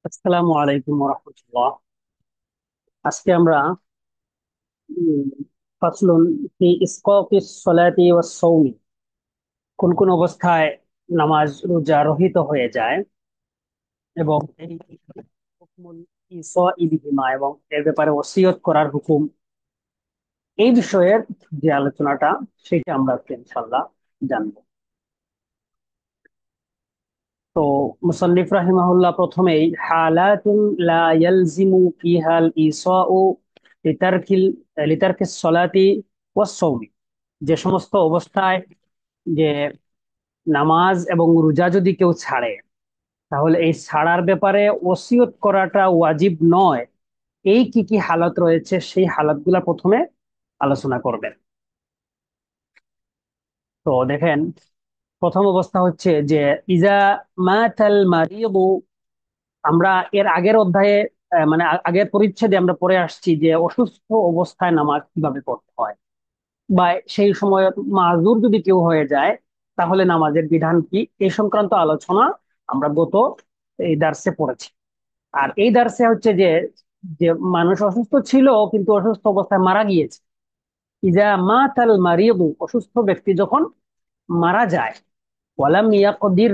আসসালামু আলাইকুম রহমতুল্লাহ। আজকে আমরা উম, ফাসলুন ফি ইসকাতিস সালাতি ওয়াস সাওমি, কোন কোন অবস্থায় নামাজ রোজা রহিত হয়ে যায় এবং এই হুকমুল ইসাই বিহিমা এবং এর ব্যাপারে ওসিয়ত করার হুকুম, এই বিষয়ের যে আলোচনাটা সেটা আমরা আজকে ইনশাআল্লাহ জানবো। তো মুসান্নিফ রাহিমাহুল্লাহ প্রথমেই হালাতুন লা ইয়ালজিমু ফিহাল ইসাউ লিতারকিল লিতারকিস সালাতি ওয়াস সাওমি, যে সমস্ত অবস্থায় যে নামাজ এবং রোজা যদি কেউ ছাড়ে তাহলে এই ছাড়ার ব্যাপারে ওসিয়ত করাটা ওয়াজিব নয়। এই কি কি হালত রয়েছে সেই হালাতগুলা প্রথমে আলোচনা করবেন। তো দেখেন, প্রথম অবস্থা হচ্ছে যে ইজা মাতাল মারিদু। আমরা এর আগের অধ্যায়ে মানে আগের পরিচ্ছেদে আমরা পড়ে আসছি যে অসুস্থ অবস্থায় নামাজ কিভাবে পড়তে হয়, বা সেই সময় মাযুর যদি কেউ হয়ে যায় তাহলে নামাজের বিধান কি, এই সংক্রান্ত আলোচনা আমরা গত এই দার্সে পড়েছি। আর এই দার্সে হচ্ছে যে যে মানুষ অসুস্থ ছিল কিন্তু অসুস্থ অবস্থায় মারা গিয়েছে। ইজা মাতাল মারিয়ু, অসুস্থ ব্যক্তি যখন মারা যায়, ওয়ালাম ইয়াকদির,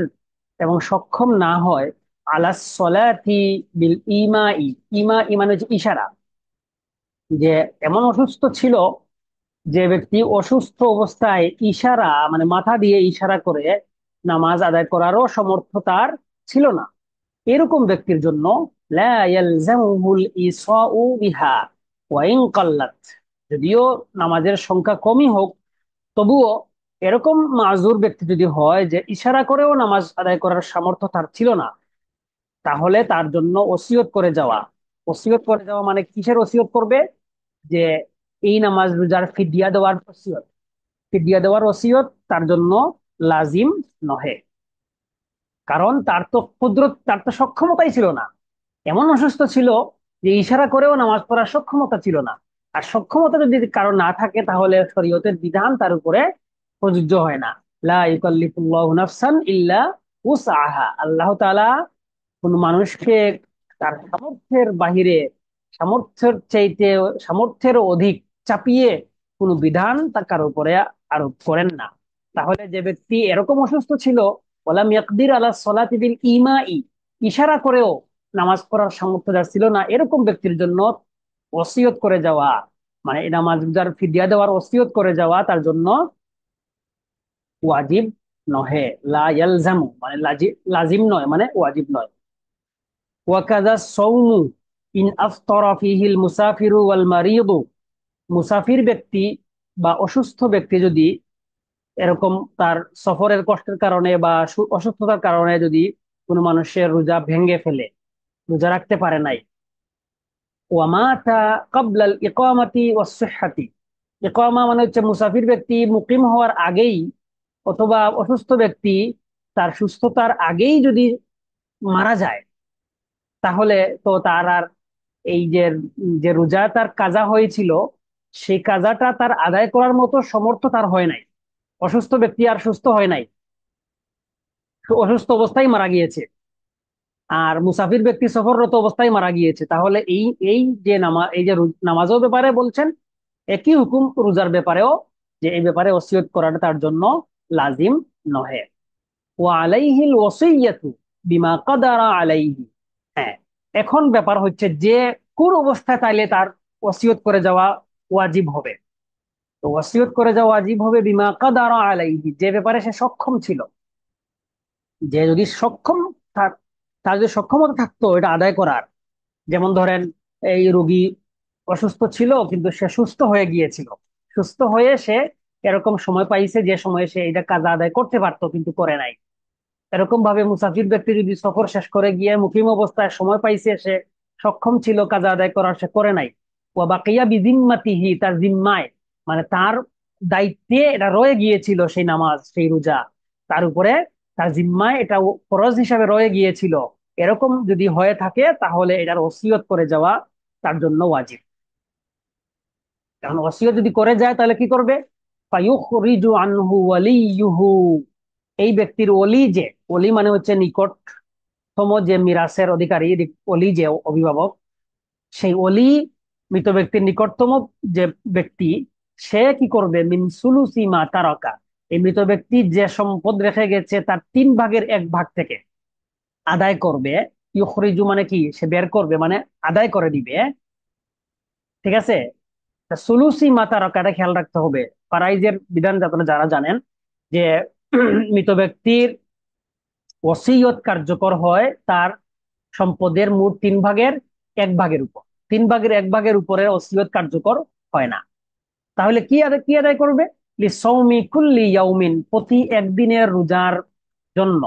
এবং সক্ষম না হয়, আলাস সলাতি বিল ইমাই, ইমা হচ্ছে ইশারা, যে এমন অসুস্থ ছিল যে ব্যক্তি অসুস্থ অবস্থায় ইশারা মানে মাথা দিয়ে ইশারা করে নামাজ আদায় করারও সমর্থ তার ছিল না, এরকম ব্যক্তির জন্য লা ইয়ালজামুহুল ইসাউ বিহা ওয়া ইন কাল্লাত, যদিও নামাজের সংখ্যা কমই হোক তবুও এরকম মাজুর ব্যক্তি যদি হয় যে ইশারা করেও নামাজ আদায় করার সামর্থ্য তার ছিল না, তাহলে তার জন্য ওসিয়ত করে যাওয়া। ওসিয়ত করে যাওয়া মানে কিসের ওসিয়ত করবে? যে এই নামাজ রোজার ফিদিয়া দেওয়ার ওসিয়ত। ফিদিয়া দেওয়ার ওসিয়ত তার জন্য লাজিম নহে, কারণ তার তো সক্ষমতাই ছিল না। এমন অসুস্থ ছিল যে ইশারা করেও নামাজ পড়ার সক্ষমতা ছিল না। আর সক্ষমতা যদি কারো না থাকে তাহলে শরীয়তের বিধান তার উপরে প্রযোজ্য হয় না। লা ইউকাল্লিফুল্লাহু নাফসান ইল্লা উসআহা, আল্লাহ তাআলা কোন মানুষকে তার সামর্থ্যের বাহিরে, সামর্থ্যের চাইতে সামর্থ্যের অধিক চাপিয়ে কোনো বিধান তার কারো উপরে আরোপ করেন না। তাহলে যে ব্যক্তি এরকম অসুস্থ ছিল, ওয়ালাম ইয়াকদির আলা সলাতি বিল ইমাই, ইশারা করেও নামাজ পড়ার সামর্থ্য যার ছিল না, এরকম ব্যক্তির জন্য ওসিয়ত করে যাওয়া, মানে এই নামাজ যার ফিদিয়া দেওয়ার ওসিয়ত করে যাওয়া তার জন্য ওয়াজিব নহে। লা ইয়ালজামু মানে লাজিম নয়, মানে ওয়াজিব নয়। ওয়াকাযা সাওমু ইন আফতারা ফিহিল মুসাফিরু ওয়াল মারিদু, মুসাফির ব্যক্তি বা অসুস্থ ব্যক্তি যদি এরকম তার সফরের কষ্টের কারণে বা অসুস্থতার কারণে যদি কোনো মানুষের রোজা ভেঙে ফেলে, রোজা রাখতে পারে নাই, ওয়ামাতা ক্বাবলাল ইকামাতি ওয়াস সিহহাতি, ইকামা মানে হচ্ছে মুসাফির ব্যক্তি মুকিম হওয়ার আগেই অথবা অসুস্থ ব্যক্তি তার সুস্থতার আগেই যদি মারা যায়, তাহলে তো তার আর এই যে যে রোজা তার কাজা হয়েছিল সেই কাজাটা তার আদায় করার মতো সমর্থ তার হয় নাই। অসুস্থ ব্যক্তি আর সুস্থ হয় নাই, অসুস্থ অবস্থায় মারা গিয়েছে, আর মুসাফির ব্যক্তি সফররত অবস্থায় মারা গিয়েছে, তাহলে এই এই যে এই যে নামাজের ব্যাপারে বলছেন একই হুকুম রোজার ব্যাপারেও, যে এই ব্যাপারে ওসিয়ত করাটা তার জন্য লাজিম নহে। ওয়া আলাইহিল ওয়াসিয়াতু বিমা কাদারা আলাইহি। হ্যাঁ, এখন ব্যাপার হচ্ছে যে কোন অবস্থায় তাইলে তার ওসিয়ত করে যাওয়া ওয়াজিব হবে। তো ওসিয়ত করে যাওয়া ওয়াজিব হবে বিমা কাদারা আলাইহি, যে ব্যাপারে সে সক্ষম ছিল। যে যদি সক্ষম থাক তার যদি সক্ষমতা থাকতো এটা আদায় করার, যেমন ধরেন এই রোগী অসুস্থ ছিল কিন্তু সে সুস্থ হয়ে গিয়েছিল, সুস্থ হয়ে সে এরকম সময় পাইছে যে সময় সে এটা কাজ আদায় করতে পারতো কিন্তু করে নাই। এরকম ভাবে মুসাফির ব্যক্তি যদি সফর শেষ করে গিয়ে মুকিম অবস্থায় সময় পাইছে, সে সক্ষম ছিল কাজা আদায় করার, সে করে নাই, ওয়া বাকিয়া বিজিম্মাতিহি, তার জিম্মায় মানে তার দায়িত্বে এটা রয়ে গিয়েছিল, সেই নামাজ সেই রোজা তার উপরে, তার জিম্মায় এটা ফরজ হিসাবে রয়ে গিয়েছিল, এরকম যদি হয়ে থাকে তাহলে এটার ওসিয়ত করে যাওয়া তার জন্য ওয়াজিব। কারণ ওসিয়ত যদি করে যায় তাহলে কি করবে? ফায়ুখরিজু আনহু ওয়ালিয়ুহু, এই ব্যক্তির ওলি, যে ওলি মানে হচ্ছে নিকট, তম যে মিরাসের অধিকারী, অলি যে অভিভাবক, সেই অলি মৃত ব্যক্তির নিকটতম যে ব্যক্তি, সে কি করবে? মিন সুলুসি মা তারাকা, এই মৃত ব্যক্তি যে সম্পদ রেখে গেছে তার 3/1 ভাগ থেকে আদায় করবে। ইউখরিজু মানে কি? সে বের করবে, মানে আদায় করে দিবে। ঠিক আছে? তা সুলুসি মা তারাকা, এটা খেয়াল রাখতে হবে। ফারাইজের বিধান আপনারা যারা জানেন যে মৃত ব্যক্তির ওসিয়ত কার্যকর হয় তার সম্পদের মোট 3/1 ভাগের উপর। 3/1 ভাগের উপরে ওসিয়ত কার্যকর হয় না। তাহলে কি আদায় করবে? লিসৌমি কুল্লি ইয়াউমিন, প্রতি একদিনের রোজার জন্য।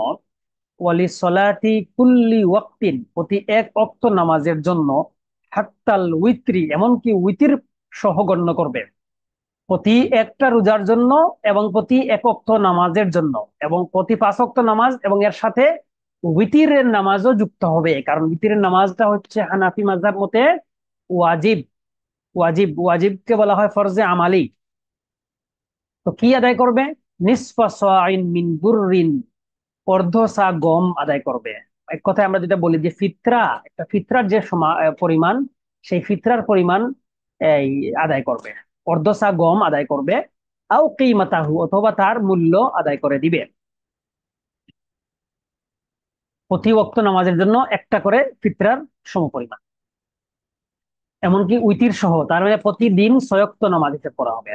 ওয়ালি সলাতি কুল্লি ওয়াক্তিন, প্রতি এক ওয়াক্ত নামাজের জন্য। হাত্তাল উইত্রি, এমনকি উইতির সহ গণ্য করবে। প্রতি একটা রোজার জন্য, এবং প্রতি এক ওয়াক্ত নামাজের জন্য, এবং প্রতি 5 ওয়াক্ত নামাজ, এবং এর সাথে উইতিরের নামাজও যুক্ত হবে, কারণ উইতিরের নামাজটা হচ্ছে হানাফি মাযহাব মতে ওয়াজিব। ওয়াজিবকে বলা হয় ফরজে আমালি। তো কি আদায় করবে? নিসফা সাইন মিন বুররিন, অর্ধ সা গম আদায় করবে। এক কথায় আমরা যেটা বলি যে ফিতরা, একটা ফিতরার যে পরিমাণ, সেই ফিতরার পরিমাণ এই আদায় করবে। অর্ধ সা গম আদায় করবে। আও কিমাতাহু, অথবা তার মূল্য আদায় করে দিবে। প্রতি ওয়াক্ত নামাজের জন্য একটা করে ফিতরার সমপরিমাণ, এমনকি উইতির সহ, তার মানে প্রতিদিন 6 ওয়াক্ত নামাজ হিসেব করা হবে।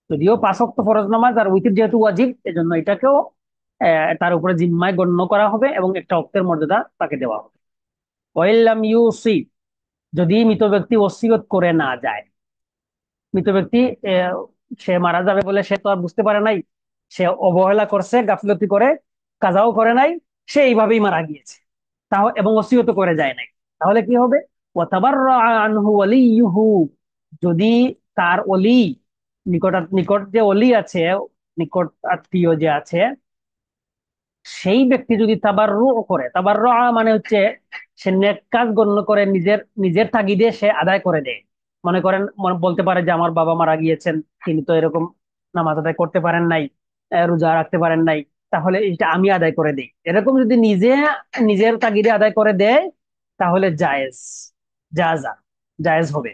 যদিও 5 ওয়াক্ত ফরজ নামাজ, আর উইতির যেহেতু ওয়াজিব, এজন্য এটাকেও তার উপরে জিম্মায় গণ্য করা হবে, এবং একটা ওয়াক্তের মর্যাদা তাকে দেওয়া হবে। ওয়াইল্লাম ইউসি, যদি মৃত ব্যক্তি ওসিয়ত করে না যায়। মৃত ব্যক্তি আহ, সে মারা যাবে বলে সে তো আর বুঝতে পারে নাই, সে অবহেলা করছে, গাফলতি করে, কাজাও করে নাই, সে এইভাবেই মারা গিয়েছে, তাও এবং ওসিয়ত করে যায় নাই। তাহলে কি হবে? ওয়াতাবাররা আনহু ওয়ালিয়ুহু, যদি তার অলি, নিকট যে অলি আছে, নিকট আত্মীয় যে আছে, সেই ব্যক্তি যদি তাবাররু করে, তাবাররু মানে হচ্ছে সে নেক কাজ গণ্য করে, নিজের নিজের তাগিদে সে আদায় করে দেয়। মনে করেন, বলতে পারে যে আমার বাবা মারা গিয়েছেন, তিনি তো এরকম নামাজ আদায় করতে পারেন নাই, রোজা রাখতে পারেন নাই, তাহলে এটা আমি আদায় করে দিই, এরকম যদি নিজের তাগিদে আদায় করে দেয়, তাহলে জায়েজ, জাযা, জায়েজ হবে।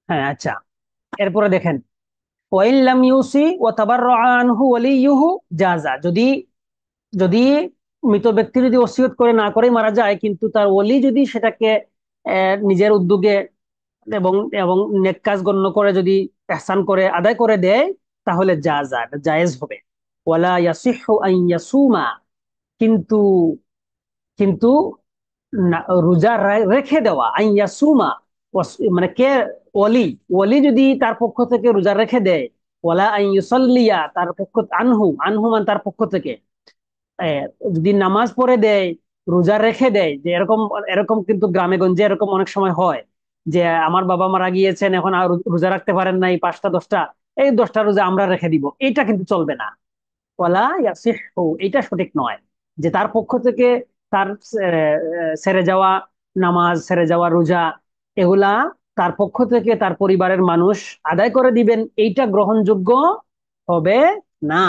হ্যাঁ, আচ্ছা। এরপরে দেখেন, ওয়াইন লাম ইউসি ওয়া তাবাররা আনহু ওয়ালিয়ুহু জাযা, যদি যদি মৃত ব্যক্তি যদি ওসিয়ত করে না করে মারা যায়, কিন্তু তার ওলি যদি সেটাকে নিজের উদ্যোগে এবং এবং নেক কাজ গণ্য করে, যদি ইহসান করে আদায় করে দেয়, তাহলে যা জায়েজ হবে। ওয়ালা ইয়াসিহু আন ইয়াসুমা, কিন্তু কিন্তু রোজা রেখে দেওয়া, আন ইয়াসুমা, মানে কে? ওলি। ওলি যদি তার পক্ষ থেকে রোজা রেখে দেয়, ওয়ালা আন ইউসাল্লিয়া, তার পক্ষ, আনহু, মানে তার পক্ষ থেকে আহ, যদি নামাজ পড়ে দেয়, রোজা রেখে দেয়, যে এরকম, এরকম কিন্তু গ্রামে গঞ্জে এরকম অনেক সময় হয়, যে আমার বাবা মারা গিয়েছেন, এখন আর রোজা রাখতে পারেন নাই 5টা 10টা, এই 10টা রোজা আমরা রেখে দিব, এটা কিন্তু চলবে না। ওয়ালা ইয়াসিহু, এটা সঠিক নয়, যে তার পক্ষ থেকে তার ছেড়ে যাওয়া নামাজ, ছেড়ে যাওয়া রোজা, এগুলা তার পক্ষ থেকে তার পরিবারের মানুষ আদায় করে দিবেন, এইটা গ্রহণযোগ্য হবে না।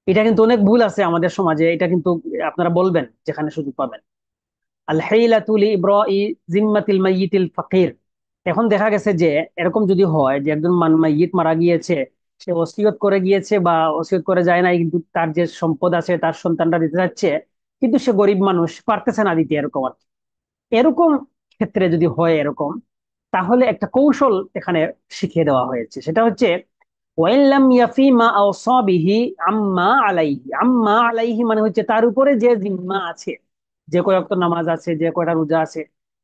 এটা কিন্তু অনেক ভুল আছে আমাদের সমাজে, এটা কিন্তু আপনারা বলবেন যেখানে সুযোগ পাবেন। আল হাইলাতু লি ইবরাই জিম্মাতিল মাইয়িতিল ফাকির। এখন দেখা গেছে যে এরকম যদি হয় যে একজন মাইয়িত মারা গিয়েছে, সে ওসিয়ত করে গিয়েছে বা ওসিয়ত করে যায় নাই, কিন্তু তার যে সম্পদ আছে তার সন্তানরা দিতে যাচ্ছে, কিন্তু সে গরিব মানুষ, পারতেছে না দিতে, এরকম আর কি। এরকম ক্ষেত্রে যদি হয় এরকম, তাহলে একটা কৌশল এখানে শিখিয়ে দেওয়া হয়েছে, সেটা হচ্ছে ওয়াইন লাম ইয়াফি মা আওসা বিহি আম্মা আলাইহি। আম্মা আলাইহি মানে হচ্ছে তার উপরে যে জিম্মা আছে, যে কয়েকটা নামাজ আছে, যে কয়টা রোজা আছে,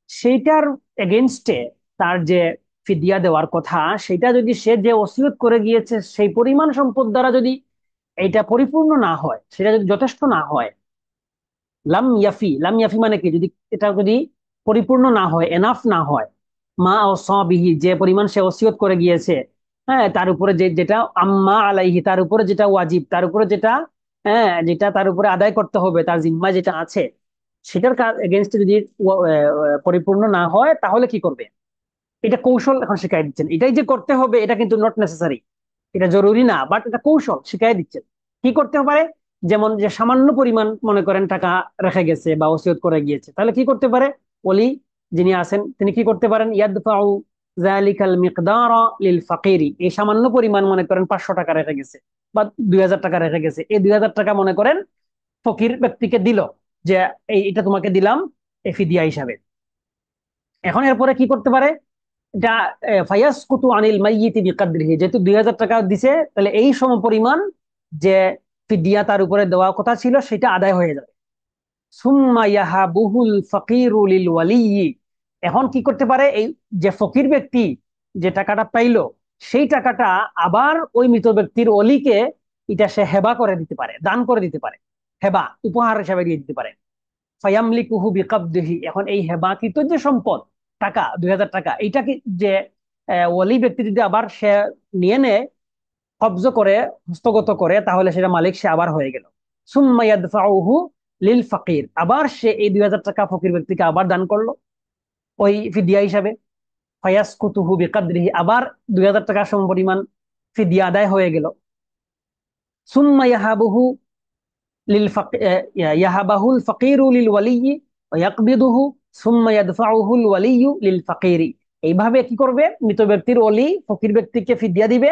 সেইটার এগেনস্টে তার যে ফিদিয়া দেওয়ার কথা, সেটা যদি সে যে ওসিয়ত করে গিয়েছে সেই পরিমাণ সম্পদ দ্বারা যদি এইটা পরিপূর্ণ না হয়, সেটা যদি যথেষ্ট না হয়, লাম ইয়াফি, লাম ইয়াফি মানে কি? যদি এটা যদি পরিপূর্ণ না হয়, এনাফ না হয়, মা ওসাবিহি, যে পরিমাণ সে ওসিয়ত করে গিয়েছে, হ্যাঁ, তার উপরে যেটা আম্মা আলাইহি, তার উপরে যেটা ওয়াজিব, তার উপরে যেটা, হ্যাঁ, যেটা তার উপরে আদায় করতে হবে, তার জিম্মা যেটা আছে, সেটার এগেনস্টে যদি পরিপূর্ণ না হয় তাহলে কি করবে? এটা কৌশল এখন শিখাই দিচ্ছেন। এটাই যে করতে হবে এটা কিন্তু নট নেসেসারি, এটা জরুরি না, বাট এটা কৌশল শিখাই দিচ্ছেন কি করতে পারে। যেমন যে সামান্য পরিমাণ মনে করেন টাকা রেখে গেছে বা ওসিয়ত করে গিয়েছে, তাহলে কি করতে পারে? ওলি যিনি আছেন তিনি কি করতে পারেন? ইয়াদফাউ যালিকাল মিকদারা লিল ফাকিরি, এই সামান্য পরিমাণ মনে করেন 500 টাকা রেখে গেছে বা 2000 টাকা রেখে গেছে, এই 2000 টাকা মনে করেন ফকির ব্যক্তিকে দিল, যে এটা তোমাকে দিলাম এই ফিদিয়া হিসাবে। এখন এরপরে কি করতে পারে? এটা ফায়াসকুতু আনিল মাইয়িতি বিকাদরিহি, যেহেতু 2000 টাকা দিছে, তাহলে এই সম পরিমাণ যে ফিদিয়া তার উপরে দেওয়া কথা ছিল সেটা আদায় হয়ে যাবে। সুম্মা ইয়াহাবুহুল ফাকিরু লিল ওয়ালিয়্যি, এখন কি করতে পারে? এই যে ফকির ব্যক্তি যে টাকাটা পাইলো, সেই টাকাটা আবার ওই মৃত ব্যক্তির অলিকে এটা সে হেবা করে দিতে পারে, দান করে দিতে পারে, হেবা উপহার হিসাবে দিয়ে দিতে পারে। ফায়ামলিকুহু বিকাবদিহি, এখন এই হেবাকৃত যে সম্পদ টাকা 2000 টাকা, এইটা কি যে ওলি ব্যক্তি যদি আবার সে নিয়ে নেয়, কব্জ করে, হস্তগত করে, তাহলে সেটা মালিক সে আবার হয়ে গেল। সুম্মা ইয়াদফাউহু লিল ফাকির, আবার সে এই 2000 টাকা ফকির ব্যক্তিকে আবার দান করলো ওই ফিদিয়া হিসাবে। ফায়াসকুতুহু বিকাদরিহি, আবার 2000 টাকা সম পরিমাণ ফিদিয়া আদায় হয়ে গেল। সুম্মা ইয়াহাবুহু লিল ইয়াহাবাহুল ফাকিরু লিল ওয়ালিয়্যি ওয়া ইয়াকবিদুহু সুম্মা ইয়াদফাউহুল ওয়ালিয়্যু লিল ফাকিরি, এইভাবে কি করবে? মৃত ব্যক্তির ওলি ফকির ব্যক্তিকে ফিদিয়া দিবে,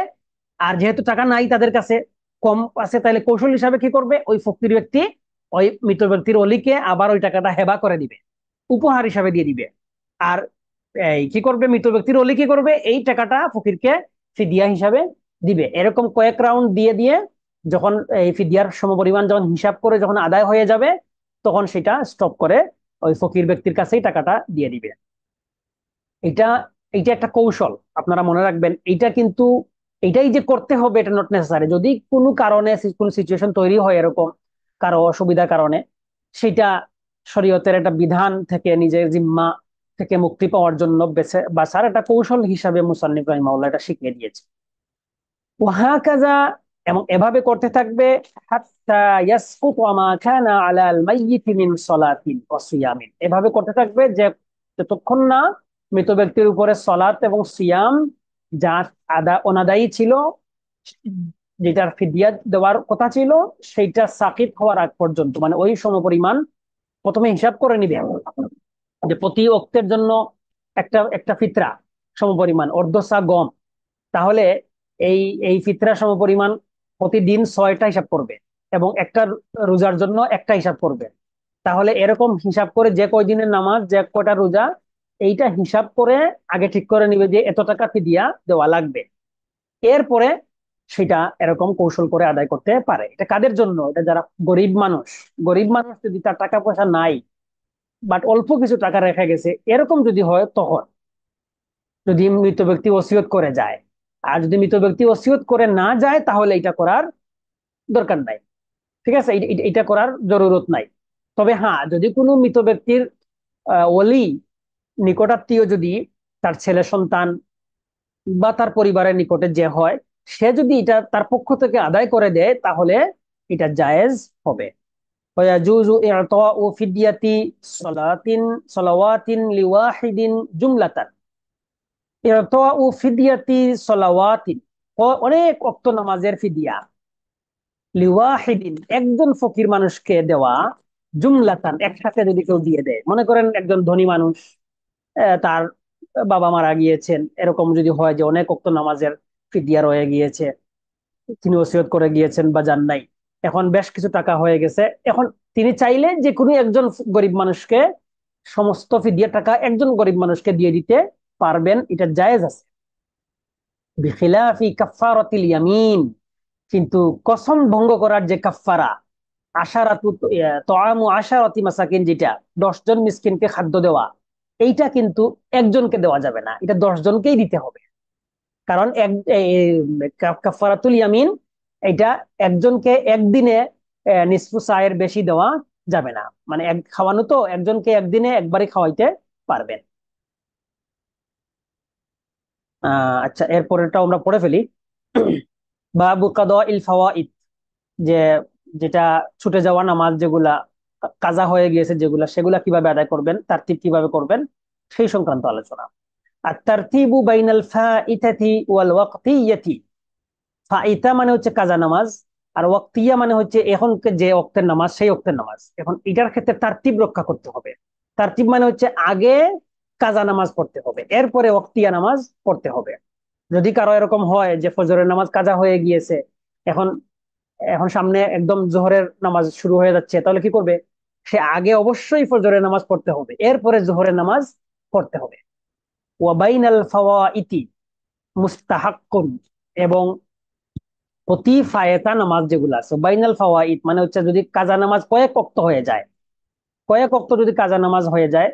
আর যেহেতু টাকা নাই তাদের কাছে, কম আছে, তাহলে কৌশল হিসাবে কি করবে? ওই ফকির ব্যক্তি ওই মৃত ব্যক্তির অলিকে আবার ওই টাকাটা হেবা করে দিবে, উপহার হিসাবে দিয়ে দিবে। আর এই কি করবে? মৃত ব্যক্তির অলি কি করবে? এই টাকাটা ফকিরকে ফিদিয়া হিসাবে দিবে। এরকম কয়েক রাউন্ড দিয়ে দিয়ে যখন এই ফিদিয়ার সমপরিমাণ যখন হিসাব করে যখন আদায় হয়ে যাবে, তখন সেটা স্টপ করে ওই ফকির ব্যক্তির কাছেই টাকাটা দিয়ে দিবে। এটা এটা একটা কৌশল, আপনারা মনে রাখবেন। এটা কিন্তু এটাই যে করতে হবে এটা নট নেসেসারি। যদি কোনো কারণে কোনো সিচুয়েশন তৈরি হয় এরকম কারো অসুবিধার কারণে, সেটা শরীয়তের একটা বিধান থেকে নিজের জিম্মা থেকে মুক্তি পাওয়ার জন্য বেছে বাছার একটা কৌশল হিসাবে মুসান্নিফ রাহিমাহুল্লাহ এটা শিখিয়ে দিয়েছে। ওয়াহাকাযা, এবং এভাবে করতে থাকবে হাত্তা ইয়াসকুতু মা কানা আলাল মাইয়িতি মিন সালাতিন ওয়া সিয়ামিন, এভাবে করতে থাকবে যে যতক্ষণ না মৃত ব্যক্তির উপরে সলাত এবং সিয়াম যা অনাদায়ী ছিল, যেটার ফিদিয়া দেওয়ার কথা ছিল, সেইটা সাকিত হওয়ার আগ পর্যন্ত, মানে ওই সমপরিমাণ প্রথমে হিসাব করে নিবে যে প্রতি ওয়াক্তের জন্য একটা একটা ফিতরা সমপরিমাণ অর্ধ সা গম, তাহলে এই এই ফিতরা সমপরিমাণ প্রতিদিন 6টা হিসাব করবে, এবং একটা রোজার জন্য একটা হিসাব করবে। তাহলে এরকম হিসাব করে যে কয় দিনের নামাজ, যে কয়টা রোজা, এইটা হিসাব করে আগে ঠিক করে নিবে যে এত টাকা ফিদিয়া দেওয়া লাগবে। এরপরে সেটা এরকম কৌশল করে আদায় করতে পারে। এটা কাদের জন্য? এটা যারা গরিব মানুষ, গরিব মানুষ যদি তার টাকা পয়সা নাই বাট অল্প কিছু টাকা রেখে গেছে, এরকম যদি হয়, তখন যদি মৃত ব্যক্তি ওসিয়ত করে যায়। আর যদি মৃত ব্যক্তি ওসিয়ত করে না যায়, তাহলে এটা করার দরকার নাই, ঠিক আছে, এটা করার জরুরত নাই। তবে হ্যাঁ, যদি কোনো মৃত ব্যক্তির ওলি নিকটাত্মীয় যদি তার ছেলে সন্তান বা তার পরিবারের নিকটে যে হয়, সে যদি এটা তার পক্ষ থেকে আদায় করে দেয়, তাহলে এটা জায়েজ হবে। ويجوز إعطاء فدية صلاة صلوات لواحد جملة। إعطاء فدية صلوات، অনেক ওয়াক্ত নামাজের ফিদিয়া, লিওয়াহিদিন একজন ফকির মানুষকে দেওয়া, জুমলাতান একসাথে যদি কেউ দিয়ে দেয়, মনে করেন একজন ধনী মানুষ, তার বাবা মারা গিয়েছেন, এরকম যদি হয় যে অনেক ওয়াক্ত নামাজের ফিদিয়া রয়ে গিয়েছে, তিনি ওসিয়ত করে গিয়েছেন বা জান নাই, এখন বেশ কিছু টাকা হয়ে গেছে, এখন তিনি চাইলে যে কোনো একজন গরিব মানুষকে সমস্ত ফিদিয়া টাকা একজন গরিব মানুষকে দিয়ে দিতে পারবেন, এটা জায়েজ আছে। বিখিলাফি কাফফারাতিল ইয়ামিন, কিন্তু কসম ভঙ্গ করার যে কাফফারা, আশারাতু তোয়ামু আশারাতি মাসাকিন, যেটা 10 জন মিসকিনকে খাদ্য দেওয়া, এইটা কিন্তু একজনকে দেওয়া যাবে না, এটা 10 জনকেই দিতে হবে। কারণ কাফারাতুল ইয়ামিন, এটা একজনকে একদিনে নিসফু সায়ের বেশি দেওয়া যাবে না, মানে এক খাওয়ানো তো একজনকে একদিনে একবারই খাওয়াইতে পারবেন। আচ্ছা, এরপরেরটা আমরা পড়ে ফেলি। বাবু কাদা ইল ফাওয়াইদ, যে যেটা ছুটে যাওয়া নামাজ যেগুলা কাজা হয়ে গিয়েছে যেগুলা, সেগুলা কিভাবে আদায় করবেন, তারতিব কিভাবে করবেন, সেই সংক্রান্ত আলোচনা। আর তারতিবু বাইনাল ফাইতাতি ওয়াল ওয়াকতিয়াতি। ফাইতা মানে হচ্ছে কাজা নামাজ, আর ওয়াক্তিয়া মানে হচ্ছে এখন যে ওক্তের নামাজ, সেই ওক্তের নামাজ। এখন এটার ক্ষেত্রে তারতিব রক্ষা করতে হবে। তারতিব মানে হচ্ছে আগে কাজা নামাজ পড়তে হবে, এরপরে ওয়াক্তিয়া নামাজ পড়তে হবে। যদি কারো এরকম হয় যে ফজরের নামাজ কাজা হয়ে গিয়েছে, এখন এখন সামনে একদম জোহরের নামাজ শুরু হয়ে যাচ্ছে, তাহলে কি করবে? সে আগে অবশ্যই ফজরের নামাজ পড়তে হবে, এরপরে জোহরের নামাজ পড়তে হবে। ওয়াবাইনাল ফাওয়াইতি মুস্তাহাক্কুন, এবং প্রতি ফায়েতা নামাজ যেগুলো আছে, বাইনাল ফাওয়াইদ মানে হচ্ছে যদি কাজা নামাজ কয়েক ওয়াক্ত হয়ে যায়, কয়েক ওয়াক্ত যদি কাজা নামাজ হয়ে যায়,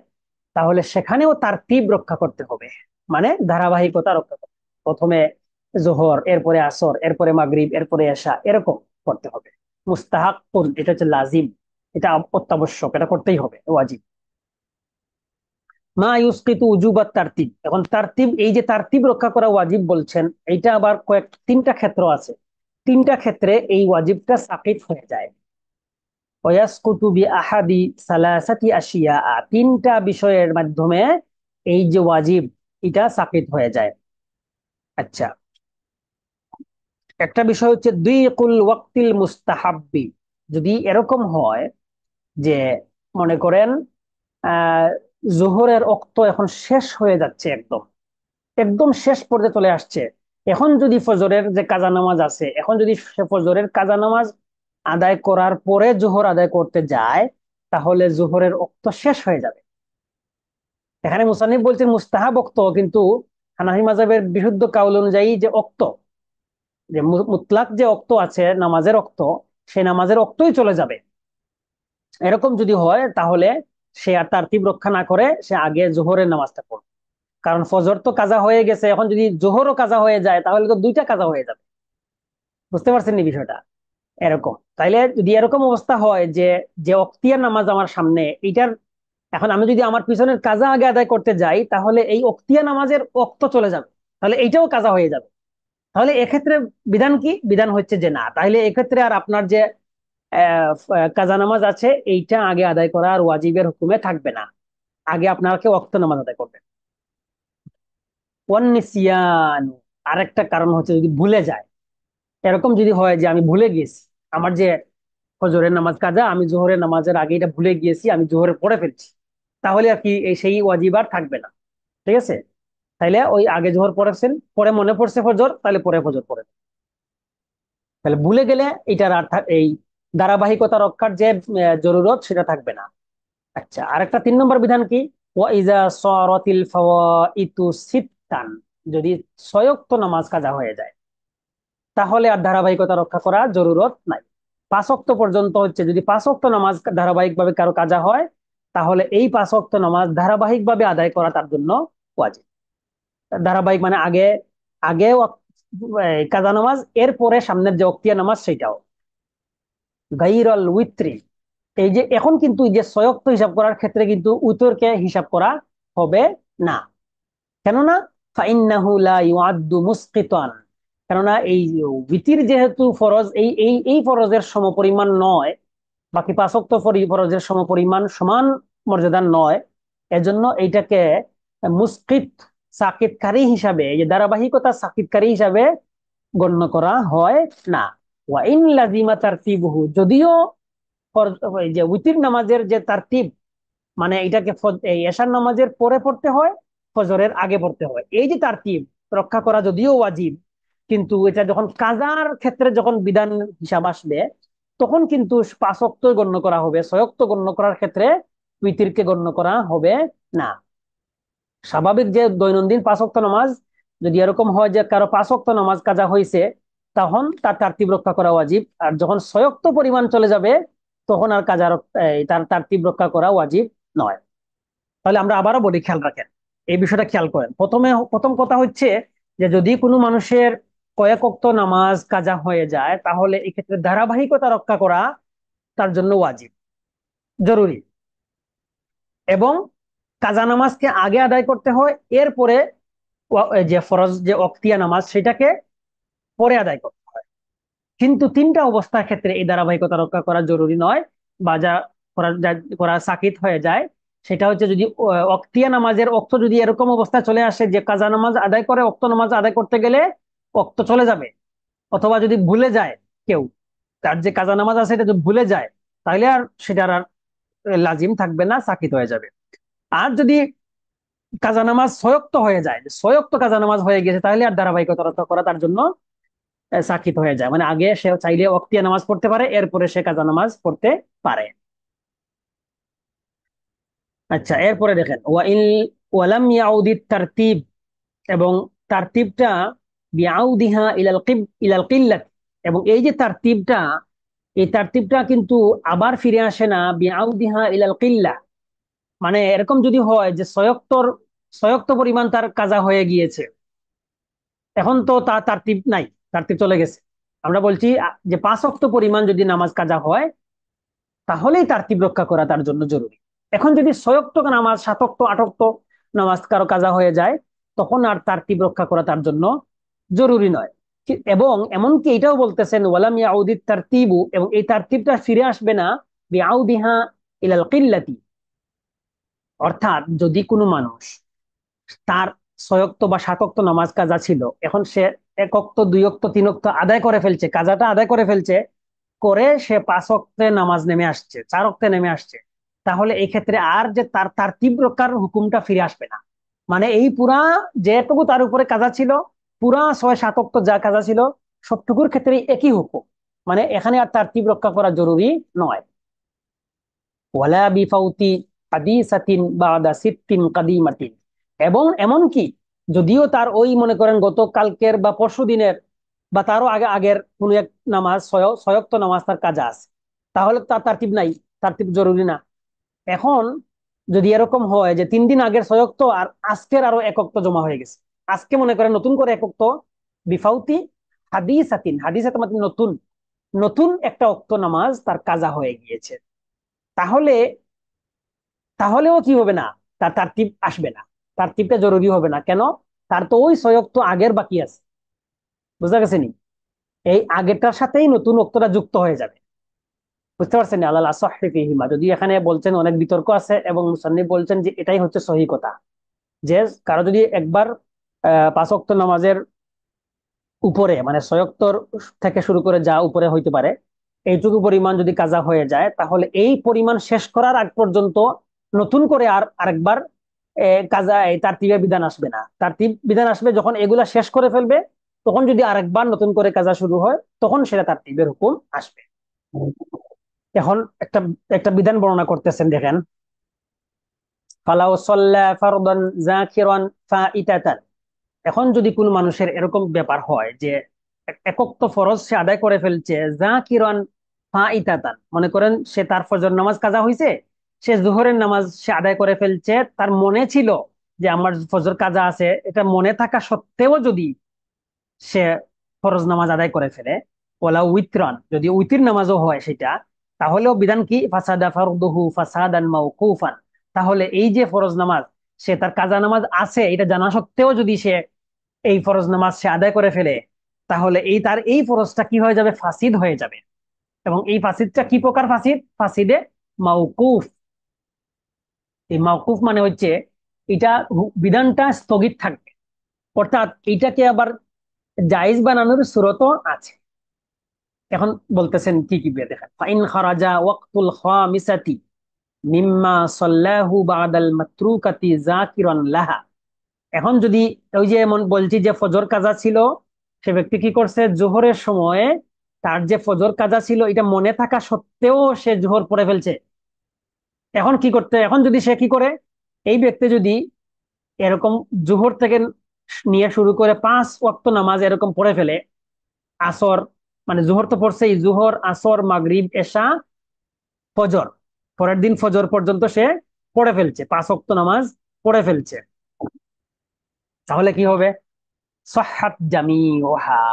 তাহলে সেখানেও তারতিব রক্ষা করতে হবে। মানে ধারাবাহিকতা রক্ষা করতে হবে। প্রথমে জোহর, এরপরে আসর, এরপরে মাগরিব, এরপরে এশা, এরকম করতে হবে। মুস্তাহাক্কুন এটা হচ্ছে লাজিম, এটা অত্যাবশ্যক, এটা করতেই হবে, ওয়াজিব। মা ইউসকিতু উজুবাত তারতিব, এখন তারতিব, এই যে তারতিব রক্ষা করা ওয়াজিব বলছেন, এইটা আবার তিনটা ক্ষেত্র আছে। তিনটা ক্ষেত্রে এই ওয়াজিবটা সাকিত হয়ে যায়। ওয়াসকুতু বিআহাদি সালাসাতি আশিয়া, তিনটা বিষয়ের মাধ্যমে এই যে ওয়াজিব, এটা সাকিত হয়ে যায়। আচ্ছা, একটা বিষয় হচ্ছে দুইকুল ওয়াক্তিল মুস্তাহাব্বি। যদি এরকম হয় যে, মনে করেন আহ জোহরের ওক্ত এখন শেষ হয়ে যাচ্ছে, একদম একদম শেষ পর্যায়ে চলে আসছে, এখন যদি ফজরের যে কাজা নামাজ আছে, এখন যদি সে ফজরের কাজা নামাজ আদায় করার পরে জোহর আদায় করতে যায়, তাহলে জোহরের ওক্ত শেষ হয়ে যাবে। এখানে মুসান্নিফ বলছেন মুস্তাহাব ওক্ত, কিন্তু হানাফি মাযহাবের বিশুদ্ধ কাউল অনুযায়ী যে ওক্ত, যে মুতলাক যে ওক্ত আছে নামাজের ওক্ত, সেই নামাজের ওক্তই চলে যাবে। এরকম যদি হয়, তাহলে সে আর তারতিব রক্ষা না করে সে আগে জোহরের নামাজটা পড়বে। কারণ ফজর তো কাজা হয়ে গেছে, এখন যদি জোহরও কাজা হয়ে যায়, তাহলে তো দুইটা কাজা হয়ে যাবে। বুঝতে পারছেন নি বিষয়টা? এরকম, তাইলে যদি এরকম অবস্থা হয় যে, যে অক্তিয়ার নামাজ আমার সামনে, এইটার এখন আমি যদি আমার পিছনের কাজা আগে আদায় করতে যাই, তাহলে এই অক্তিয়া নামাজের অক্ত চলে যাবে, তাহলে এইটাও কাজা হয়ে যাবে। তাহলে এক্ষেত্রে বিধান কি? বিধান হচ্ছে যে না, তাহলে এক্ষেত্রে আর আপনার যে কাজা নামাজ আছে, এইটা আগে আদায় করা আর ওয়াজিবের হুকুমে থাকবে না। আগে আপনাকে ওয়াক্ত নামাজ আদায় করবে। ওয়ান নিসিয়ান, আরেকটা কারণ হচ্ছে যদি ভুলে যায়। এরকম যদি হয় যে আমি ভুলে গেছি, আমার যে ফজরের নামাজ কাজা, আমি জোহরের নামাজের আগে এটা ভুলে গিয়েছি, আমি জোহরে পড়ে ফেলছি, তাহলে আর কি সেই ওয়াজিব আর থাকবে না। ঠিক আছে? তাইলে ওই আগে জোহর পড়েছেন, পরে মনে পড়ছে ফজর, তাহলে পরে ফজর পড়ে। তাহলে ভুলে গেলে এটার আর এই ধারাবাহিকতা রক্ষার যে জরুরত, সেটা থাকবে না। আচ্ছা, আরেকটা 3 নম্বর বিধান কি? ওয়াইজা সরাতিল ফাওয়াইতু সিত্তান, যদি 6 ওয়াক্ত নামাজ কাজা হয়ে যায়, তাহলে আর ধারাবাহিকতা রক্ষা করা জরুরত নাই। 5 ওয়াক্ত পর্যন্ত হচ্ছে, যদি 5 ওয়াক্ত নামাজ ধারাবাহিক ভাবে কারো কাজা হয়, তাহলে এই 5 ওয়াক্ত নামাজ ধারাবাহিক ভাবে আদায় করা তার জন্য ওয়াজিব। ধারাবাহিক মানে আগে আগে কাজা নামাজ, এরপরে সামনের যে ওক্তিয়া নামাজ সেটাও। গাইরল উইত্রি, এই যে এখন কিন্তু এই যে 6 ওয়াক্ত হিসাব করার ক্ষেত্রে কিন্তু উতরকে হিসাব করা হবে না। কেননা ফাইন্নাহু লা ইউআদ্দু মুসকিতান, কেননা এই উইতির যেহেতু ফরজ, এই ফরজের সমপরিমাণ নয়, বাকি 5 ওয়াক্ত ফরজের সমপরিমাণ, সমান মর্যাদার নয়। এজন্য এইটাকে মুসকিত, সাকিতকারী হিসাবে, এই যে ধারাবাহিকতা সাকিতকারী হিসাবে গণ্য করা হয় না। ওয়া ইন লাজিমা তারতিবুহু, যদিও এই যে উইতির নামাজের যে তারতিব, মানে এটাকে এই এশার নামাজের পরে পড়তে হয়, ফজরের আগে পড়তে হয়, এই যে তারতিব রক্ষা করা যদিও ওয়াজিব, কিন্তু এটা যখন কাজার ক্ষেত্রে যখন বিধান হিসাব আসবে, তখন কিন্তু 5 ওয়াক্ত গণ্য করা হবে, 6 ওয়াক্ত গণ্য করার ক্ষেত্রে উইতিরকে গণ্য করা হবে না। স্বাভাবিক যে দৈনন্দিন 5 ওয়াক্ত নামাজ, যদি এরকম হয় যে কারো 5 ওয়াক্ত নামাজ কাজা হয়েছে, তখন তার তারতিব রক্ষা করা ওয়াজিব। আর যখন 6 ওয়াক্ত পরিমাণ চলে যাবে, তখন আর কাজা তার তারতিব রক্ষা করা ওয়াজিব নয়। তাহলে আমরা আবারও বলি, খেয়াল রাখেন, এই বিষয়টা খেয়াল করেন। প্রথম কথা হচ্ছে যে, যদি কোনো মানুষের কয়েক ওয়াক্ত নামাজ কাজা হয়ে যায়, তাহলে এক্ষেত্রে ধারাবাহিকতা রক্ষা করা তার জন্য ওয়াজিব, জরুরি। এবং কাজা নামাজকে আগে আদায় করতে হয়, এরপরে যে ফরজ যে অক্তিয়া নামাজ সেটাকে পরে আদায় করতে হয়। কিন্তু তিনটা অবস্থার ক্ষেত্রে এই ধারাবাহিকতা রক্ষা করা জরুরি নয়, বা যা করা সাকিত হয়ে যায়। সেটা হচ্ছে যদি অক্তিয়া নামাজের অক্ত যদি এরকম অবস্থা চলে আসে যে কাজা নামাজ আদায় করে অক্ত নামাজ আদায় করতে গেলে অক্ত চলে যাবে, অথবা যদি ভুলে যায় কেউ, তার যে কাজা নামাজ আছে এটা যদি ভুলে যায়, তাহলে আর সেটার আর লাজিম থাকবে না, সাকিত হয়ে যাবে। আর যদি কাজা নামাজ সয়ক্ত হয়ে যায়, সয়ক্ত কাজা নামাজ হয়ে গেছে, তাহলে আর ধারাবাহিকতা রক্ষা করা তার জন্য সাকিত হয়ে যায়। মানে আগে সে চাইলে ওয়াক্তিয়া নামাজ পড়তে পারে, এরপরে সে কাজা নামাজ পড়তে পারে। আচ্ছা, এরপরে দেখেন ওয়ালাম ইয়াউদিত তারতিব, এবং তারতিবটা বিআউদিহা ইলাল কিল্লাত, এবং এই যে তারতিবটা, এই তারতিবটা কিন্তু আবার ফিরে আসে না বিআউদিহা ইলাল কিল্লা। মানে এরকম যদি হয় যে সয়ক্ত পরিমাণ তার কাজা হয়ে গিয়েছে, এখন তো তার তারতিব নাই, তারতিব চলে গেছে। আমরা বলছি যে 5 ওয়াক্ত পরিমাণ যদি নামাজ কাজা হয়, তাহলেই তারতিব রক্ষা করা তার জন্য জরুরি। এখন যদি 6 ওয়াক্ত নামাজ, 7 ওয়াক্ত, 8 ওয়াক্ত নামাজ কারো কাজা হয়ে যায়, তখন আর তারতিব রক্ষা করা তার জন্য জরুরি নয়। এবং এমনকি এটাও বলতেছেন ওয়ালাম ইয়াউদিত তারতিবু, এবং এই তারতিবটা ফিরে আসবে না বিআউদিহা ইলাল কিল্লাতি। অর্থাৎ যদি কোনো মানুষ তার 6 ওয়াক্ত বা 7 ওয়াক্ত নামাজ কাজা ছিল, এখন সে 1 ওয়াক্ত, 2 ওয়াক্ত, 3 ওয়াক্ত আদায় করে ফেলছে, কাজাটা আদায় করে ফেলছে, করে সে 5 ওয়াক্তে নামাজ নেমে আসছে, 4 ওয়াক্তে নেমে আসছে, তাহলে এই ক্ষেত্রে আর যে তার তার তীব্রকার হুকুমটা ফিরে আসবে না। মানে এই পুরা যেটুকু তার উপরে কাজা ছিল, পুরা 6 7 ওয়াক্ত যা কাজা ছিল, সবটুকুর ক্ষেত্রে একই হুকুম। মানে এখানে আর তার তীব্র রক্ষা করা জরুরি নয়। ওয়ালা বিফাউতি হাদিসাতিন বাদা সিত্তিন কাদিমাতিন, এবং এমনকি যদিও তার ওই মনে করেন গতকালকের বা পরশু দিনের বা তারও আগে আগের কোন এক নামাজ, সয়ক্ত নামাজ তার কাজা আছে, তাহলে তার তারতিব নাই, তারতিব জরুরি না। এখন যদি এরকম হয় যে 3 দিন আগের সয়ক্ত আর আজকের আরো 1 ওয়াক্ত জমা হয়ে গেছে, আজকে মনে করেন নতুন করে 1 ওয়াক্ত, বিফাউতি হাদিসাতিন, হাদিসাত মানে নতুন, নতুন একটা ওয়াক্ত নামাজ তার কাজা হয়ে গিয়েছে, তাহলে তাহলেও কি হবে না, তার তারতিব আসবে না, তারতিবটা জরুরি হবে না। কেন? তার তো ওই 6 ওয়াক্ত আগের বাকি আছে। বুঝা গেছে নি? এই আগেরটার সাথেই নতুন ওক্তটা যুক্ত হয়ে যাবে। বুঝতে পারছেন? আল্লাহ আসাহি ফিহিমা, যদি এখানে বলছেন অনেক বিতর্ক আছে, এবং মুসান্নিফ বলছেন যে এটাই হচ্ছে সহি কথা, যে কারো যদি একবার 5 ওয়াক্ত নামাজের উপরে, মানে 6 ওয়াক্তর থেকে শুরু করে যা উপরে হইতে পারে, এইটুকু পরিমাণ যদি কাজা হয়ে যায়, তাহলে এই পরিমাণ শেষ করার আগ পর্যন্ত নতুন করে আর আরেকবার কাজা এই তারতিবের বিধান আসবে না। তারতিব বিধান আসবে যখন এগুলা শেষ করে ফেলবে, তখন যদি আরেকবার নতুন করে কাজা শুরু হয়, তখন সেটা তারতিবের হুকুম আসবে। এখন একটা একটা বিধান বর্ণনা করতেছেন, দেখেন। ফালাউ সাল্লা ফারদান যাকিরান ফাইতাতান, এখন যদি কোনো মানুষের এরকম ব্যাপার হয় যে একক তো ফরজ সে আদায় করে ফেলছে, যাকিরান ফাইতাতান, মনে করেন সে তার ফজর নামাজ কাজা হয়েছে, সে জোহরের নামাজ সে আদায় করে ফেলছে, তার মনে ছিল যে আমার ফজর কাজা আছে, এটা মনে থাকা সত্ত্বেও যদি সে ফরজ নামাজ আদায় করে ফেলে, ওলা উইত্রান, যদি উইতির নামাজও হয় সেটা, তাহলেও বিধান কি, ফাসাদা ফারদুহু ফাসাদান মাওকুফান, তাহলে এই যে ফরজ নামাজ, সে তার কাজা নামাজ আছে এটা জানা সত্ত্বেও যদি সে এই ফরজ নামাজ সে আদায় করে ফেলে, তাহলে এই তার এই ফরজটা কি হয়ে যাবে, ফাসিদ হয়ে যাবে। এবং এই ফাসিদটা কি প্রকার ফাসিদ? ফাসিদে মাওকুফ। এই মাওকুফ মানে হচ্ছে এটা বিধানটা স্থগিত থাকবে, অর্থাৎ এইটাকে আবার জায়েজ বানানোর সুরতও আছে। এখন বলতেছেন কি কি বিয়ে, দেখেন। ফাইন খারাজা ওয়াক্তুল খামিসাতি মিম্মা সাল্লাহু বাদাল মাতরুকাতি যাকিরান লাহা, এখন যদি ওই যে এমন বলছি যে ফজর কাজা ছিল, সে ব্যক্তি কি করছে, জোহরের সময়ে তার যে ফজর কাজা ছিল এটা মনে থাকা সত্ত্বেও সে জোহর পড়ে ফেলছে, এখন কি করতে, এখন যদি সে কি করে, এই ব্যক্তি যদি এরকম জোহর থেকে নিয়ে শুরু করে 5 ওয়াক্ত নামাজ এরকম পড়ে ফেলে, আসর, মানে জোহর তো পড়ছেই, জোহর, আসর, মাগরিব, এশা, ফজর, পরের দিন ফজর পর্যন্ত সে পড়ে ফেলছে, 5 ওয়াক্ত নামাজ পড়ে ফেলছে, তাহলে কি হবে, সাহহাত জামিউহা,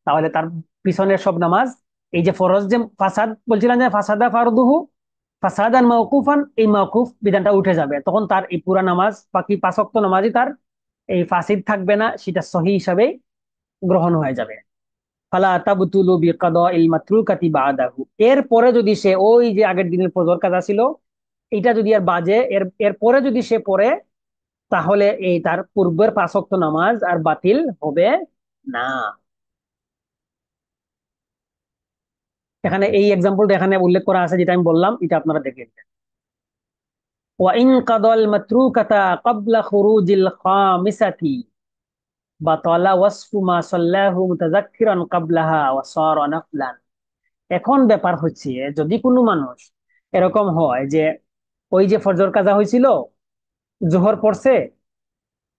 তাহলে তার পিছনের সব নামাজ, এই যে ফরজ যে ফাসাদ বলছিলাম যে ফাসাদা ফারদুহু ফাসাদান মাওকুফান, এই মাওকুফ বিধানটা উঠে যাবে, তখন তার এই পুরা নামাজ, বাকি 5 ওয়াক্ত নামাজই তার এই ফাসিদ থাকবে না, সেটা সহি হিসাবে গ্রহণ হয়ে যাবে। ফালা তাবতুলু বিকাদাইল মাতরুকাতি বাদাহু, এরপরে যদি সে ওই যে আগের দিনের ফজর কাজা ছিল এটা যদি আর বাজে এর পরে যদি সে পড়ে, তাহলে এই তার পূর্বের 5 ওয়াক্ত নামাজ আর বাতিল হবে না। এখানে এই এক্সাম্পলটা এখানে উল্লেখ করা আছে, যেটা আমি বললাম এটা আপনারা দেখে নিন। ওয়াইন কাদাল মাতরুকাতা ক্বাবলা খুরুজিল খামিসাতি বাতালা ওয়াসফু মা সাল্লাহু মুতাযাক্কিরান ক্বাবলাহা ওয়া সারা নাফলান। এখন ব্যাপার হচ্ছে, যদি কোনো মানুষ এরকম হয় যে ওই যে ফজর কাজা হয়েছিল, জোহর পড়ছে,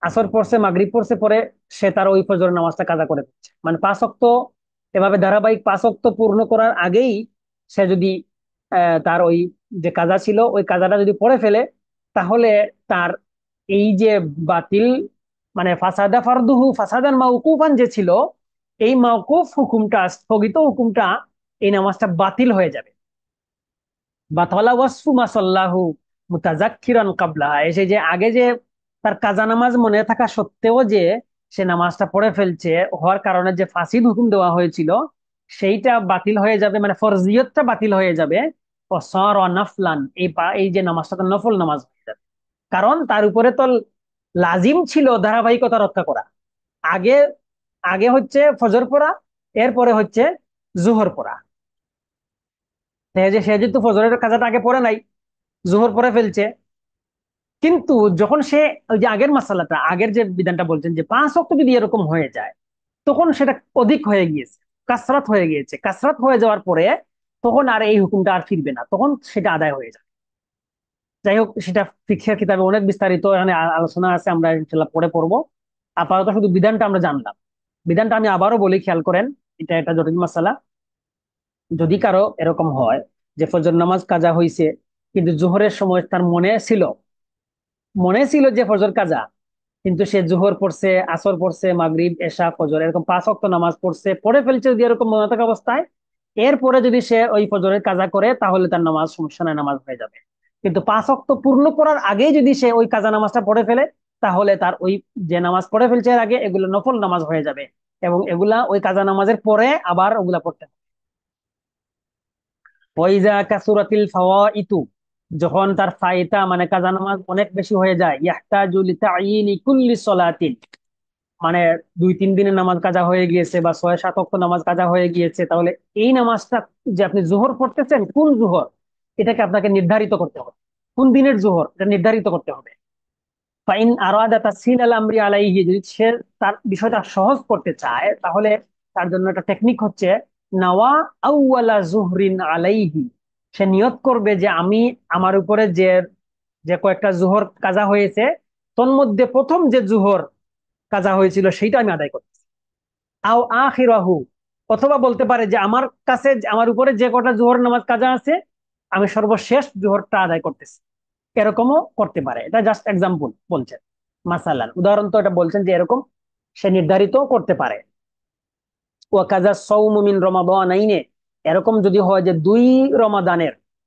আসর পড়ছে, মাগরিব পড়ছে, পরে সে তার ওই ফজর নামাজটা কাজা করে দিচ্ছে, মানে 5 ওয়াক্ত এভাবে ধারাবাহিক 5 ওয়াক্ত পূর্ণ করার আগেই সে যদি তার ওই যে কাজা ছিল ওই কাজাটা যদি পড়ে ফেলে, তাহলে তার এই যে বাতিল, মানে ফাসাদা ফারদুহু ফাসাদান মাউকুফান যে ছিল, এই মাউকুফ হুকুমটা, স্থগিত হুকুমটা, এই নামাজটা বাতিল হয়ে যাবে। বাতলা ওয়াসফু মা সাল্লাহু মুতাযাক্কিরান ক্বাবলাহা, এসে যে আগে যে তার কাজা নামাজ মনে থাকা সত্ত্বেও যে সে নামাজটা পড়ে ফেলছে, হওয়ার কারণে যে ফাসিদ হুকুম দেওয়া হয়েছিল সেইটা বাতিল হয়ে যাবে, মানে ফরজিয়তটা বাতিল হয়ে যাবে। ও সর নাফলান, এই যে নামাজটা তো নফল নামাজ হয়ে যাবে, কারণ তার উপরে তো লাজিম ছিল ধারাবাহিকতা রক্ষা করা। আগে আগে হচ্ছে ফজর পড়া, এরপরে হচ্ছে জোহর পড়া। সে যেহেতু ফজরের কাজাটা আগে পড়ে নাই, জোহর পড়ে ফেলছে, কিন্তু যখন সে ওই যে আগের মাসালাটা, আগের যে বিধানটা বলছেন যে 5 ওয়াক্ত যদি এরকম হয়ে যায়, তখন সেটা অধিক হয়ে গিয়েছে, কাসরাত হয়ে গিয়েছে, কাসরাত হয়ে যাওয়ার পরে তখন আর এই হুকুমটা আর ফিরবে না, তখন সেটা আদায় হয়ে যায়। যাই হোক, সেটা ফিকহের কিতাবে অনেক বিস্তারিত এখানে আলোচনা আছে, আমরা ইনশাল্লাহ পরে পড়বো। আপাতত শুধু বিধানটা আমরা জানলাম। বিধানটা আমি আবারও বলি, খেয়াল করেন, এটা একটা জটিল মাসালা। যদি কারো এরকম হয় যে ফজর নামাজ কাজা হয়েছে, কিন্তু জোহরের সময় তার মনে ছিল যে ফজর কাজা, কিন্তু সে জোহর পড়ছে, আসর পড়ছে, মাগরিব, এশা, ফজর এরকম 5 ওয়াক্ত নামাজ পড়ছে, পড়ে ফেলছে যদি এরকম মনে থাকা অবস্থায়, এরপরে যদি সে ওই ফজরের কাজা করে, তাহলে তার নামাজ সমস্যা নাই, নামাজ হয়ে যাবে। কিন্তু 5 ওয়াক্ত পূর্ণ করার আগেই যদি সে ওই কাজা নামাজটা পড়ে ফেলে, তাহলে তার ওই যে নামাজ পড়ে ফেলছে এর আগে, এগুলো নফল নামাজ হয়ে যাবে, এবং এগুলা ওই কাজা নামাজের পরে আবার ওগুলা পড়তে হবে। ওয়াইজা কাসুরাতিল ফাওয়াইতু, যখন তার ফায়দা মানে কাজা নামাজ অনেক বেশি হয়ে যায়, ইয়াহতাজু লিতাইয়িনি কুল্লি সলাতিন, মানে 2-3 দিনের নামাজ কাজা হয়ে গিয়েছে বা 6-7 ওয়াক্ত নামাজ কাজা হয়ে গিয়েছে, তাহলে এই নামাজটা যে আপনি জোহর পড়তেছেন, কোন জোহর, এটাকে আপনাকে নির্ধারিত করতে হবে। কোন দিনের জোহর এটা নির্ধারিত করতে হবে। ফাইন আরাদা তাসহিল আল আমরি আলাইহি, যদি সে তার বিষয়টা সহজ করতে চায়, তাহলে তার জন্য একটা টেকনিক হচ্ছে নাওয়া আউয়ালা জুহরিন আলাইহি, সে নিয়ত করবে যে আমি আমার উপরে যে যে কয়েকটা জোহর কাজা হয়েছে, তন্মধ্যে প্রথম যে জোহর কাজা হয়েছিল সেইটা আমি আদায় করতেছি। আও আখিরাহু, অথবা বলতে পারে যে আমার কাছে আমার উপরে যে কটা জোহর নামাজ কাজা আছে, আমি সর্বশেষ জোহরটা আদায় করতেছি, এরকমও করতে পারে। এটা জাস্ট এক্সাম্পল বলছেন, মাসালান উদাহরণ তো এটা বলছেন যে এরকম সে নির্ধারিত করতে পারে। ওয়া কাজা সাওমু মিন রমাদানাইনে, এরকম যদি হয় যে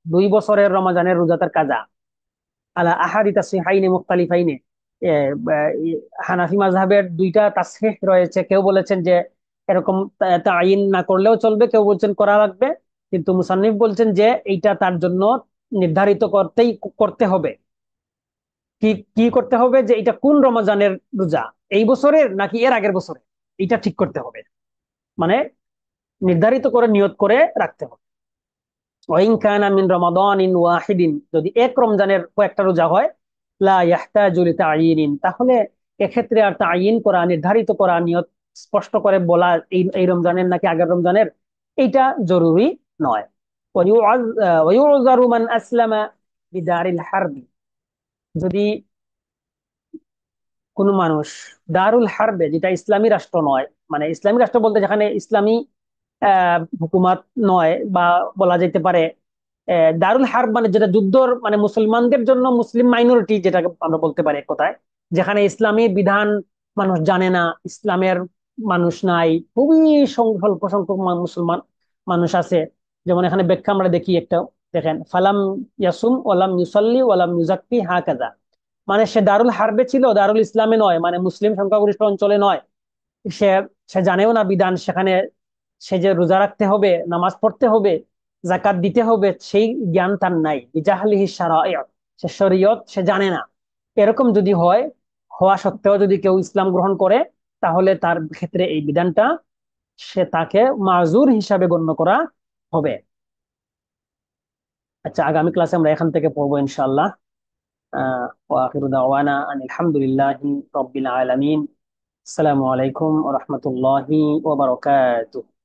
2 বছরের রমাদানের রোজা তার কাজা, আলা আহাদি তাসহিহাইনে মুখতালিফাইনে, এ, হানাফি মাযহাবের 2টা তাসহিহ রয়েছে। কেউ বলেছেন যে এরকম তাইন না করলেও চলবে, কেউ বলছেন করা লাগবে, কিন্তু মুসান্নিফ বলছেন যে এইটা তার জন্য নির্ধারিত করতে হবে। কি কি করতে হবে, যে এটা কোন রমজানের রোজা, এই বছরের নাকি এর আগের বছরে, এটা ঠিক করতে হবে, মানে নির্ধারিত করে নিয়ত করে রাখতে হবে। ওয়াইন কানা মিন রমাদানিন ওয়াহিদিন, যদি এক রমজানের কয়েকটা রোজা হয়, লা ইয়াহতাজু লিতাইয়িন, তাহলে এক্ষেত্রে আর তাইয়িন করা, নির্ধারিত করা, নিয়ত স্পষ্ট করে বলা এই এই রমজানের নাকি আগের রমজানের, এইটা জরুরি নয়। ওয়ায়ুযযারু মান আসলামা বিদারিল হারবি, যদি কোনো মানুষ দারুল হারবে, যেটা ইসলামী রাষ্ট্র নয়, মানে ইসলামী রাষ্ট্র বলতে যেখানে ইসলামী হুকুমাত নয়, বা বলা যেতে পারে দারুল হারব মানে যেটা যুদ্ধর, মানে মুসলমানদের জন্য মুসলিম মাইনরিটি যেটাকে আমরা বলতে পারি এক কথায়, যেখানে ইসলামী বিধান মানুষ জানে না, ইসলামের মানুষ নাই, খুবই স্বল্প সংখ্যক মুসলমান মানুষ আছে। যেমন এখানে ব্যাখ্যা আমরা দেখি একটা, দেখেন, ফালাম ইয়াসুম ওয়ালাম ইউসাল্লি ওয়ালাম ইউজাক্কি হাকাযা, মানে সে দারুল হারবে ছিল, দারুল ইসলামে নয়, মানে মুসলিম সংখ্যাগরিষ্ঠ অঞ্চলে নয়। সে সে জানেও না বিধান সেখানে, সে যে রোজা রাখতে হবে, নামাজ পড়তে হবে, জাকাত দিতে হবে, সেই জ্ঞান তার নাই। বিজাহলিহি শারাইয়, সে শরীয়ত সে জানে না। এরকম যদি হয়, হওয়া সত্ত্বেও যদি কেউ ইসলাম গ্রহণ করে, তাহলে তার ক্ষেত্রে এই বিধানটা সে তাকে মাজুর হিসাবে গণ্য করা হবে। আচ্ছা, আগামী ক্লাসে আমরা এখান থেকে পড়বো ইনশাআল্লাহ। ওয়া আখিরু দাওয়ানা আনিল হামদুলিল্লাহি রাব্বিল আলামিন। আসসালামু আলাইকুম ওয়া রাহমাতুল্লাহি ওয়া বারাকাতুহু।